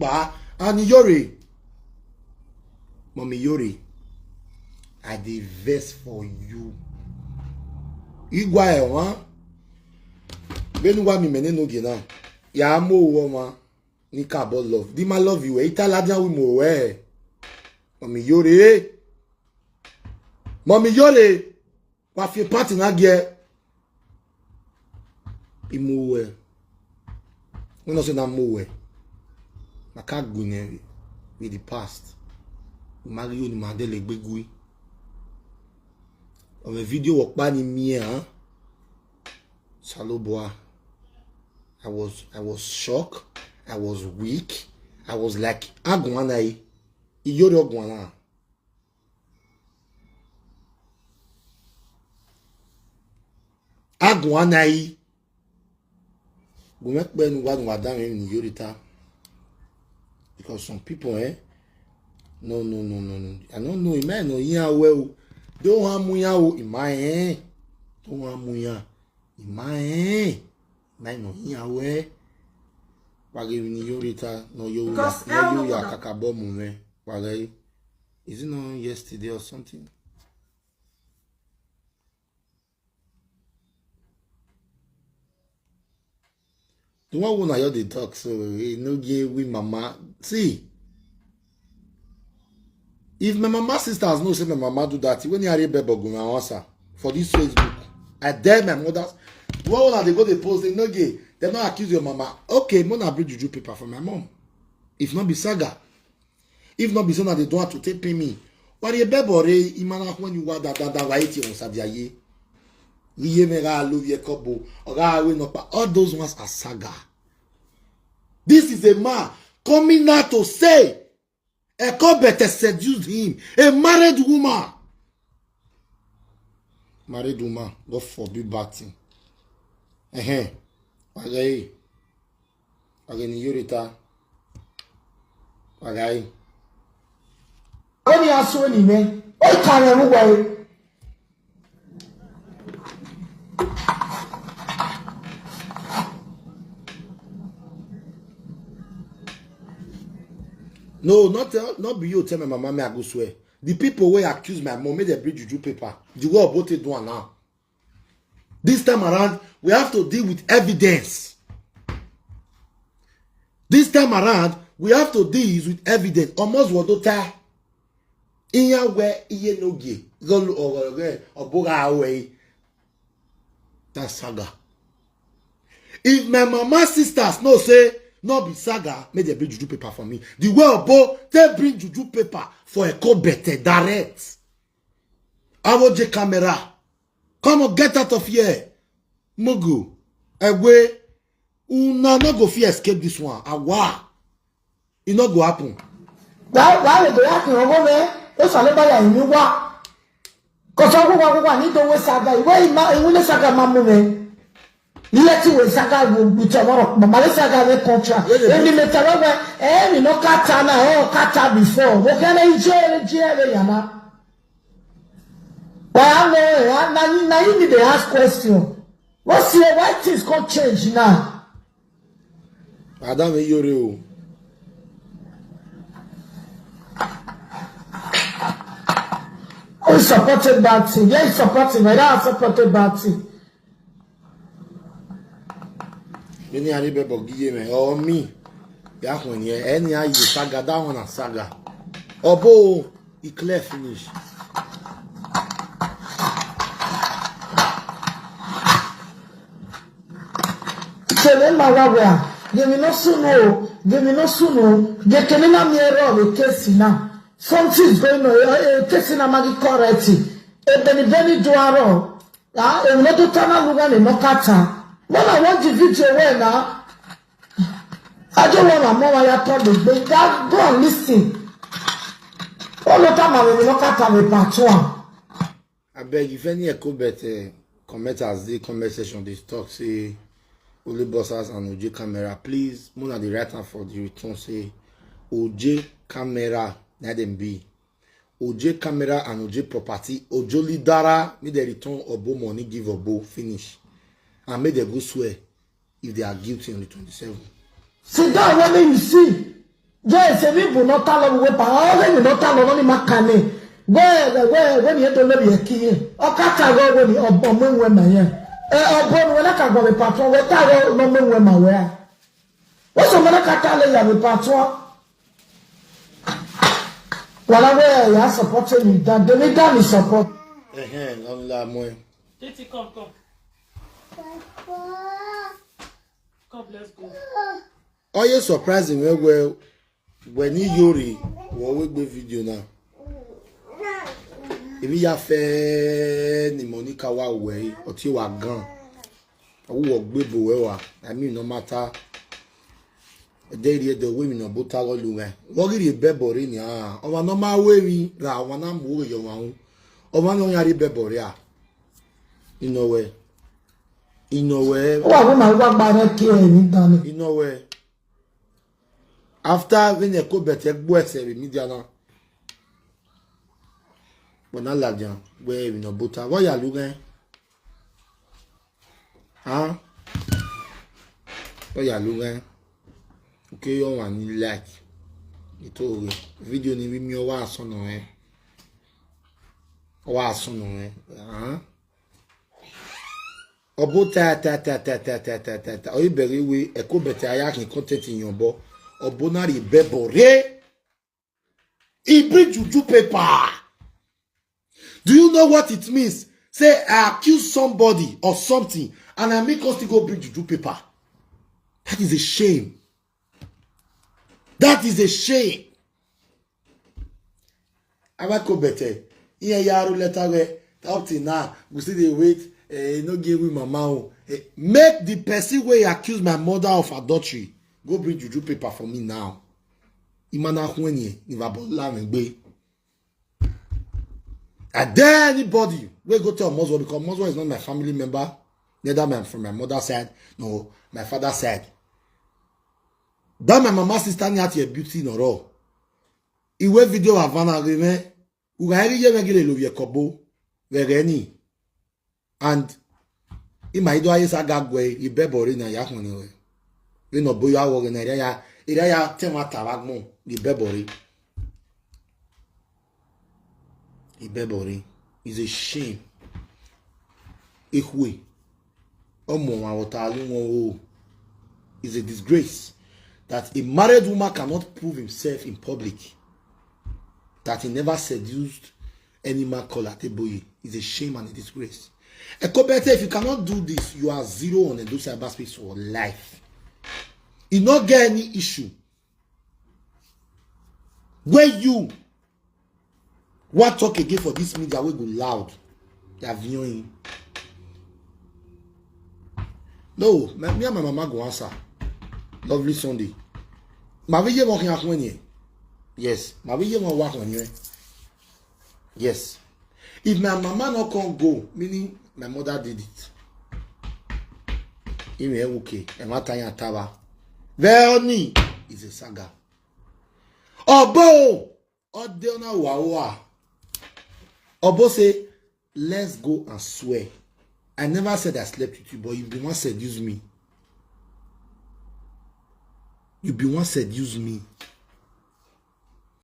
pa and Iyore. Mommy Iyore, I dey vex for you. Igwa ewa. Benu wa mi mene no ge na. Ya mo wo ma. Ni ka about love. Di ma love you. Ita ladia wi mo we. Mommy Iyore. Mommy Iyore. Wa fi party na ge. Imo we. We no say na mo we. Na ka gune with the past. Mario ni mandele gbegui. On a video work by me, huh? Saloboa. I was shocked. I was weak. I was like, Agwanai. Iyore Ogwana. Agwanai. Gumek ben wan wadam in Iyore. Because some people, no. I don't know. Man, no, yeah, well. Don't have muya in my hand. Don't have muya in my hand. Man, no, yeah, well. Wagi ni Iyore no you ya kakabomu me. Wagi, is it not yesterday or something? The one when I heard the talk, so Enogie with mama. See. If my mama sisters know say my mama do that, when you are able answer for this Facebook, I dare my mothers. When they go they post, they not accuse your mama. Okay, Mona bring juju paper for my mom. If not be saga, if not be so that they don't have to take pay me. What you bebo re imana when you want that white on sadiaye. Liye mera lovie kobo ora we no pa. All those ones are saga. This is a man coming out to say. A better seduced him. A married woman. Married woman. God forbid batting. Again, Iyore. Again. When you are so many men, what can you do? No, not be you tell my mama me I go swear. The people who accuse my mom made they bring juju paper. The world both it one now. This time around, we have to deal with evidence. This time around, we have to deal with evidence. Almost what do ta? Inya where Enogie golu or boga away. That's saga. If my mama sisters no say. No be saga, made they bring juju paper for me. The world both they bring juju paper for a better direct. Avoje camera. Come on, get out of here. Mogo. Away. Una no go fear escape this one. Awa. It not go happen. Why they happen over there? That's all about you wa. Cause I go need to waste saga. Why you saga mamu? Let you saga will tomorrow. Mama saga will contract. Any metal we no katana or kata before. What can I enjoy yama? Well, now you need to ask question. What's your why things got change now? Madam Iyore. Who supported that thing? Yeah, supporting. I don't supported that thing. Any aribe bogiye me or me ya when ye any ayi saga that one saga obo e clear finish tele mawawa give me no suno de kenina mi ero le case na something is going on case na magi correct e beni duaro ah e no to tana luga ne no kata. When I want the video where now, I don't want my mom to tell me, but go and listen. All the time I will look at me part one. I beg if any better commenters the conversation this talk say only bosses and OJ camera, please more than the right hand for the return say OJ camera let them be. OJ camera and OJ property, Ojo Lidara need the return obo money give obo finish. And made them go swear if they are guilty on the 27th. Sit down, what do you see? se mi bu no talo we pa o le no talo no ni makane when you don't know your key o kata go when obo menwe ma yen obo no na ka go me patron we ta go no menwe ma we a wo so me na kata le ya me patron wala we ya support me that they don't me support on la moi Titi, come. Come, let's go. Oh, you surprising me well when Iyore we make video now. If you have ni Monica wa we or ti wa gan. I will gbe bo we wa. I mean no matter the women no buta lo lu gan. Wo ri bebore ni ah. O wa no ma we mi ra wa na mu yo wa hu. O wa no yari bebore ah. You know where? After when you go better, boy, say media now. When I like them, where you know, but what you looking? Huh? What you looking? Okay, you want you like? It all video ni me wa so no eh. Wa so no eh. Huh? Obo ta. Oyi beri we eko bete ayakin content in your bo. Obo na ri bebore. He bring juju paper. Do you know what it means? Say I accuse somebody of something and I make us to go bring juju paper. That is a shame. That is a shame. Abako bete. Iye yaro letter we up till now. We see the wait. No give me mama. Make the person where accuse my mother of adultery go bring juju paper for me now. Imana hwenye ni vabola ngbe. And then anybody we go tell Moswo because Moswo is not my family member, neither from my mother's side, no my father's side. That my mama sister ni ati beauty no ro. Iwe video avana reme. Ugahiri ye mengile lo vie kobo. Vereni. And in my do is a gagway, you bebori na yakoni. We no boya wogan area, area temata wagmo, the bebori. The bebori is a shame. Ikwe. Omo watalu is a disgrace that a married woman cannot prove himself in public. That he never seduced any man called Ateboye is a shame and a disgrace. If you cannot do this, you are zero on those cyberspace for life. You not get any issue. Where you want talk again for this media, we go loud. They are viewing. No, me and my mama go answer. Lovely Sunday. Ma vie mo kin akwenye. Yes, ma vie mo wa akwenye. Yes. If my mama not can go, meaning my mother did it. Ime okay. And what time taba? Veroni is a saga. Obo! Odeona wawa. Obo say, let's go and swear. I never said I slept with you, but you be one seduce me. You be one seduce me.